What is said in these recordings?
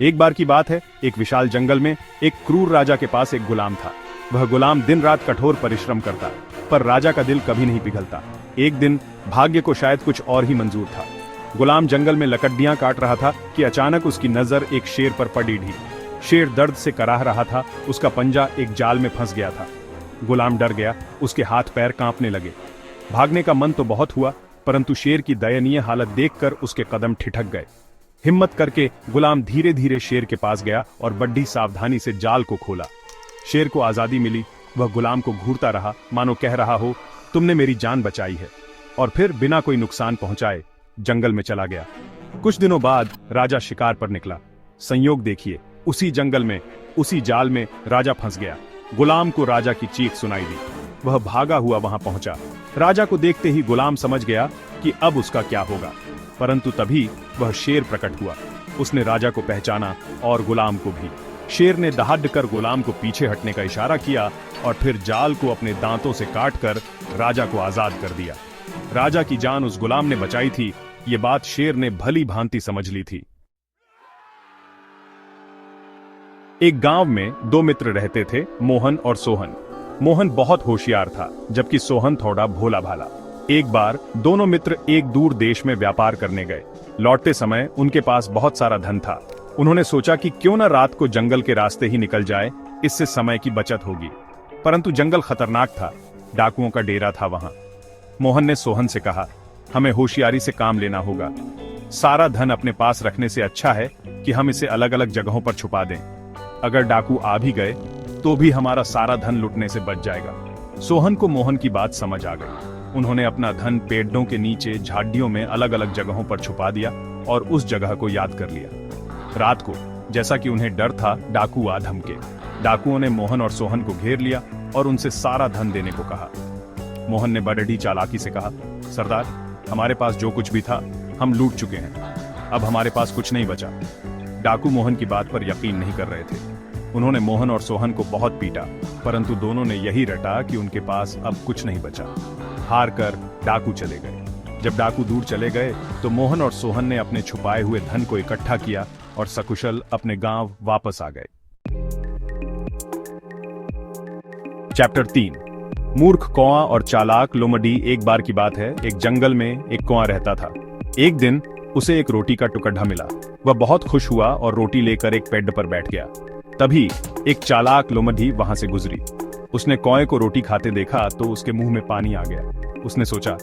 एक बार की बात है, एक विशाल जंगल में एक क्रूर राजा के पास एक गुलाम था। वह गुलाम दिन रात कठोर परिश्रम करता, पर राजा का दिल कभी नहीं पिघलता। एक दिन भाग्य को शायद कुछ और ही मंजूर था। गुलाम जंगल में लकड़ियां काट रहा था कि अचानक उसकी नजर एक शेर पर पड़ी ढी। शेर दर्द से कराह रहा था, उसका पंजा एक जाल में फंस गया था। गुलाम डर गया, उसके हाथ पैर कांपने लगे। भागने का मन तो बहुत हुआ, परंतु शेर की दयनीय हालत देखकर उसके कदम ठिठक गए। हिम्मत करके गुलाम धीरे धीरे शेर के पास गया और बड़ी सावधानी से जाल को खोला। शेर को आजादी मिली। वह गुलाम को घूरता रहा, मानो कह रहा हो, तुमने मेरी जान बचाई है, और फिर बिना कोई नुकसान पहुंचाए जंगल में चला गया। कुछ दिनों बाद राजा शिकार पर निकला। संयोग देखिए, उसी जंगल में, उसी जाल में राजा फंस गया। गुलाम को राजा की चीख सुनाई दी। वह भागा हुआ वहां पहुंचा। राजा को देखते ही गुलाम समझ गया कि अब उसका क्या होगा, परंतु तभी वह शेर प्रकट हुआ। उसने राजा को पहचाना और गुलाम को भी। शेर ने दहाड़ कर गुलाम को पीछे हटने का इशारा किया और फिर जाल को अपने दांतों से काटकर राजा को आजाद कर दिया। राजा की जान उस गुलाम ने बचाई थी, ये बात शेर ने भली भांति समझ ली थी। एक गांव में दो मित्र रहते थे, मोहन और सोहन। मोहन बहुत होशियार था, जबकि सोहन थोड़ा भोला भाला। एक बार दोनों मित्र एक दूर देश में व्यापार करने गए। लौटते समय उनके पास बहुत सारा धन था। उन्होंने सोचा कि क्यों न रात को जंगल के रास्ते ही निकल जाए, इससे समय की बचत होगी। परंतु जंगल खतरनाक था, डाकुओं का डेरा था वहां। मोहन ने सोहन से कहा, हमें होशियारी से काम लेना होगा। सारा धन अपने पास रखने से अच्छा है कि हम इसे अलग अलग जगहों पर छुपा दें। अगर डाकू आ भी गए तो भी हमारा सारा धन लुटने से बच जाएगा। सोहन को मोहन की बात समझ आ गई। उन्होंने अपना धन पेड़ों के नीचे झाड़ियों में अलग अलग जगहों पर छुपा दिया और उस जगह को याद कर लिया। रात को, जैसा कि उन्हें डर था, डाकू आ धमके। डाकुओं ने मोहन और सोहन को घेर लिया और उनसे सारा धन देने को कहा। मोहन ने बड़ी चालाकी से कहा, सरदार, हमारे पास जो कुछ भी था हम लूट चुके हैं, अब हमारे पास कुछ नहीं बचा। डाकू मोहन की बात पर यकीन नहीं कर रहे थे। उन्होंने मोहन और सोहन को बहुत पीटा, परंतु दोनों ने यही रटा कि उनके पास अब कुछ नहीं बचा। हार कर डाकू चले गए। जब डाकू दूर चले गए तो मोहन और सोहन ने अपने छुपाए हुए धन को इकट्ठा किया और सकुशल अपने गांव वापस आ गए। चैप्टर 3, मूर्ख कौआ और चालाक लोमड़ी। एक बार की बात है, एक जंगल में एक कौआ रहता था। एक दिन उसे एक रोटी का टुकड़ा मिला। वह बहुत खुश हुआ और रोटी लेकर एक पेड़ पर बैठ गया। तभी एक चालाक लोमड़ी वहां से गुजरी। उसने कौए को रोटी खाते देखा तो उसके मुंह में पानी आ गया। उसने सोचा,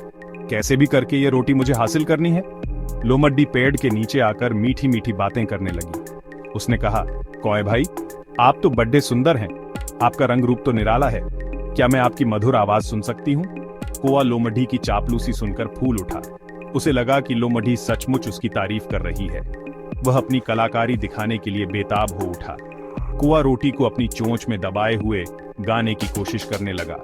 कैसे भी करके ये रोटी मुझे हासिल करनी है। लोमड़ी पेड़ के नीचे आकर मीठी मीठी बातें करने लगी। उसने कहा, कौए भाई, आप तो बड़े सुंदर हैं, आपका रंग रूप तो निराला है, क्या मैं आपकी मधुर आवाज सुन सकती हूँ? कौआ लोमड़ी की चापलूसी सुनकर फूल उठा। उसे लगा कि लोमड़ी सचमुच उसकी तारीफ कर रही है। वह अपनी कलाकारी दिखाने के लिए बेताब हो उठा। कौआ रोटी को अपनी चोंच में दबाए हुए गाने की कोशिश करने लगा।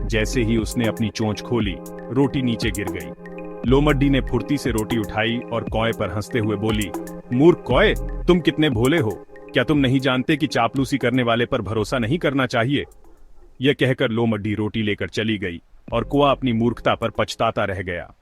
जैसे ही उसने अपनी चोंच खोली, रोटी नीचे गिर गई। लोमड़ी ने फुर्ती से रोटी उठाई और कौए पर हंसते हुए बोली, मूर्ख कौए, तुम कितने भोले हो, क्या तुम नहीं जानते कि चापलूसी करने वाले पर भरोसा नहीं करना चाहिए? यह कहकर लोमड़ी रोटी लेकर चली गई और कौआ अपनी मूर्खता पर पछताता रह गया।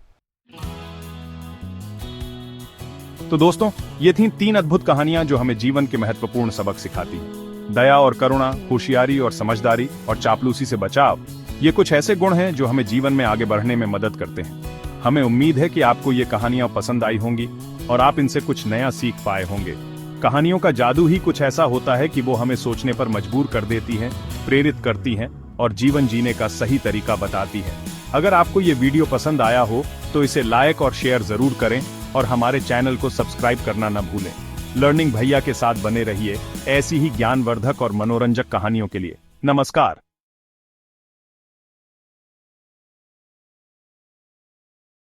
तो दोस्तों, ये थीं 3 अद्भुत कहानियां जो हमें जीवन के महत्वपूर्ण सबक सिखाती हैं। दया और करुणा, होशियारी और समझदारी, और चापलूसी से बचाव, ये कुछ ऐसे गुण हैं जो हमें जीवन में आगे बढ़ने में मदद करते हैं। हमें उम्मीद है कि आपको ये कहानियां पसंद आई होंगी और आप इनसे कुछ नया सीख पाए होंगे। कहानियों का जादू ही कुछ ऐसा होता है कि वो हमें सोचने पर मजबूर कर देती हैं, प्रेरित करती हैं और जीवन जीने का सही तरीका बताती हैं। अगर आपको ये वीडियो पसंद आया हो तो इसे लाइक और शेयर जरूर करें और हमारे चैनल को सब्सक्राइब करना न भूलें। लर्निंग भैया के साथ बने रहिए ऐसी ही ज्ञानवर्धक और मनोरंजक कहानियों के लिए। नमस्कार।